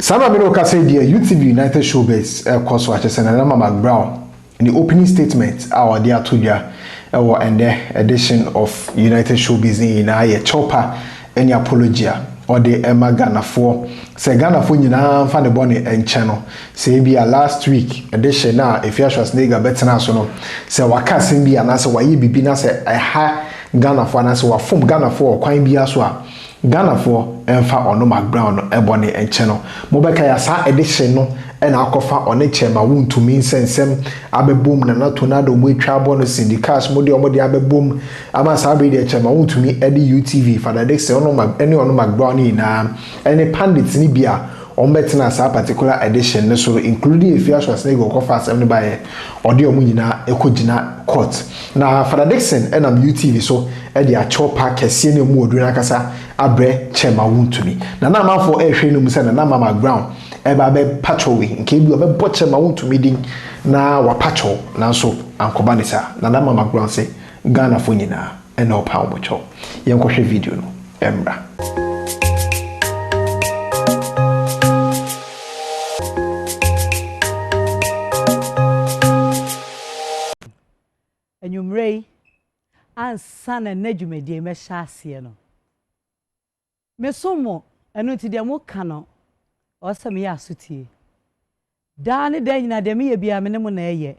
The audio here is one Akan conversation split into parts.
Sama Mino Kase dear UTV United Showbiz course watches and McBrown in the opening statement our dear Tuja and the edition of United Showbiz in a chopper any apologia or the Emma Ghana for say Ghana for you fan the bonnet and channel say be a last week edition now if Afia schwarzenegger better national say waka be an answer why you be na say a ha Ghana for an answer wa form Ghana for kwine be as well Ghana for emfa ono McBrown ebony and channel mobeka ya sa edition no e na akofa one chema Wontumi nsensem abebom na na tornado mo atwa bo no syndicates mode omode abebom ama sa be de chema Wontumi edi UTV Father Dex ono McBrown na any pandits ni bia ombetena sa particular edition ne so including Afia schwarzenegger okofa asem ne bae ode omu nyina ekogina court na Father Dixon enam UTV so e de a chopa kese ne mu odu na kasa abre chema Wontumi na na manfo ehwe no mu se na McBrown e ba be patrol we nke bi obe bo chema Wontumi din na wa patrol na so ankoba ne sa na McBrown se Ghana fo nyina e na opa omocho yenkohwe video no emra Enyumrei ansana nadwumedie mehya ase no mesomo enu ti de mo kano osem ya asotie da ne da nyina de me ye bia me ne mo na eye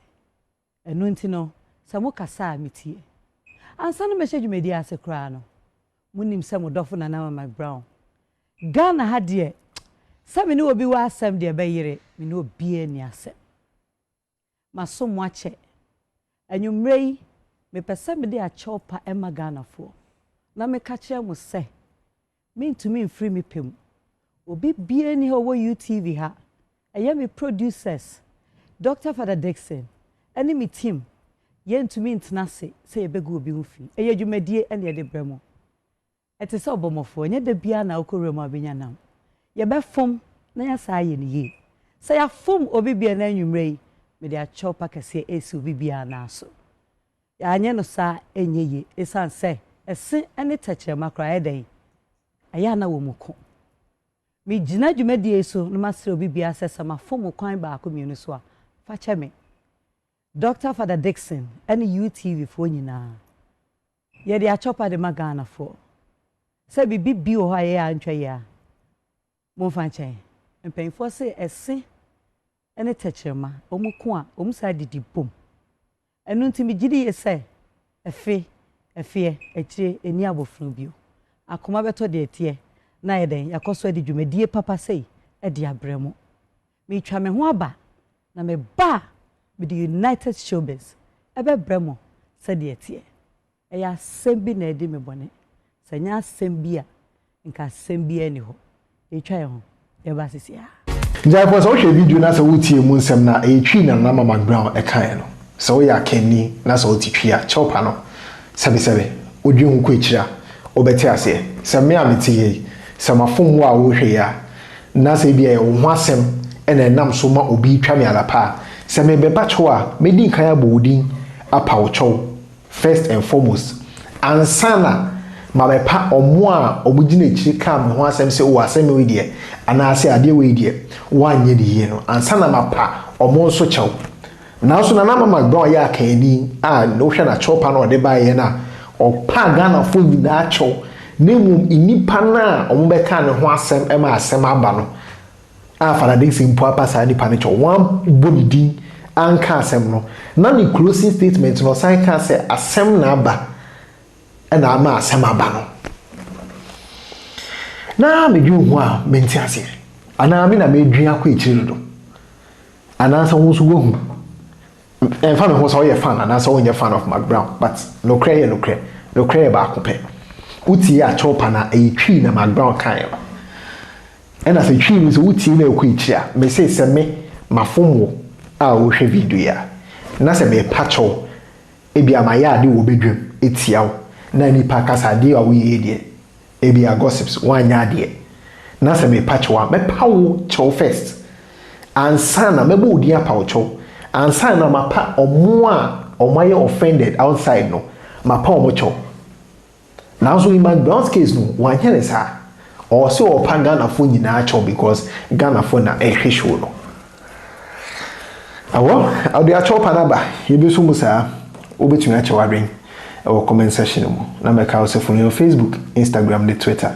enu nti no se mo kasa metie ansana mehya dwumedie ase kra no munim se mo dofo na McBrown Ghana ha de se me ne obi wa asem de be yire me ne obi ani asem masomo ache Enyumrei me pese me de a chopa Emma Ghana for na me kache mo se me ntumi mfiri me pem obi bia ni ho wo UTV ha eye me producers Dr. Father Dixon ene me team ye ntumi ntnase se ye begu obi mfi eye dwumadie ene ye de bremo etese obomofo enye da bia na okorem abenya nam ye be fom na ya sa ye ni ye se ya fom obi bia na Enyumrei me de a chopa kase esi obi bia na so ya anye no sa enyeye esan se ese ene tache makra eden aya na wo muko me gina dwumadie so no masre obi bia se sama fom kwan ba akomienu so a fa che me Dr. Father Dixon ene UTV fo nyina ye de a chopa de magana fo se bibi bi o ha ye antwa ya mo fa chen mpenfo se ese ene techema omuko a omsa didi bom enu ntimi gidi yese efie echire eni abofru bio akoma beto de etie na yeden yakoso adi dwumadie papa sei e de abremo me twa me ho aba na me ba with the United Showbiz ebe bremo se de etie e ya sembi na edi me bone se nya sembi a nka sembi ani ho e twa ye ho e ba sisi a Jai for so video na so wutie mu nsem na etwi na McBrown e kan no so ya kenni na so titwi a chopa no sebe odwi hu ko ekira obeti ase se me ametie se mafom wa wo hwe ya na se bia ye wo ho asem e na nam so ma obi twa me alapa se me beba cho a me din kan abodin apa wo cho first and foremost ansana mabepa omo a omugina ekiri kam ho asem se wo asem we die ana ase ade we die wanye die no ansana mapa omo nso chew na so na McBrown ya akani a no hwe na chopa na ode bae na opa Ghana fo nyina chew nemu inipa na omo beka ne ho asem ema asem aba no a Father Dixon mpo apasa ni pa ne chew wan bodidi anka asem no na ni closing statement no sai ka se asem na aba ena ama asem aba no na medwu ho a menti ase ana me na medwi akọ ekiri do ana so wo so go hu en fa me ho so ye fan ana so wo fan of McBrown but no cray ba ko pe uti ya chopa na etwi na McBrown kan ena se twi mi so uti na ekọ ekiri a me se me mafomo a wo hwe video ya na se me pacho ebi amaya ade wo bedwam etiawo na ni pa kasa de a wo ye de ebi a gossips wanya de na se me pacho a me pawo chow first ansana me bo odi apa chow ansana mapa omo a omaye offended outside no mapa omo chow now so in McBrown's case no wanya ne sa or so or Ghana phone nyinaa kyɛw because Ghana phone na ɛhwɛ show no awo ɔde akyɛw pa na ba yɛbɛso mu saa wobɛtumi akyɛw adwen ɛwɔ comment section mu na mɛka wo sɛ phone Facebook Instagram ne Twitter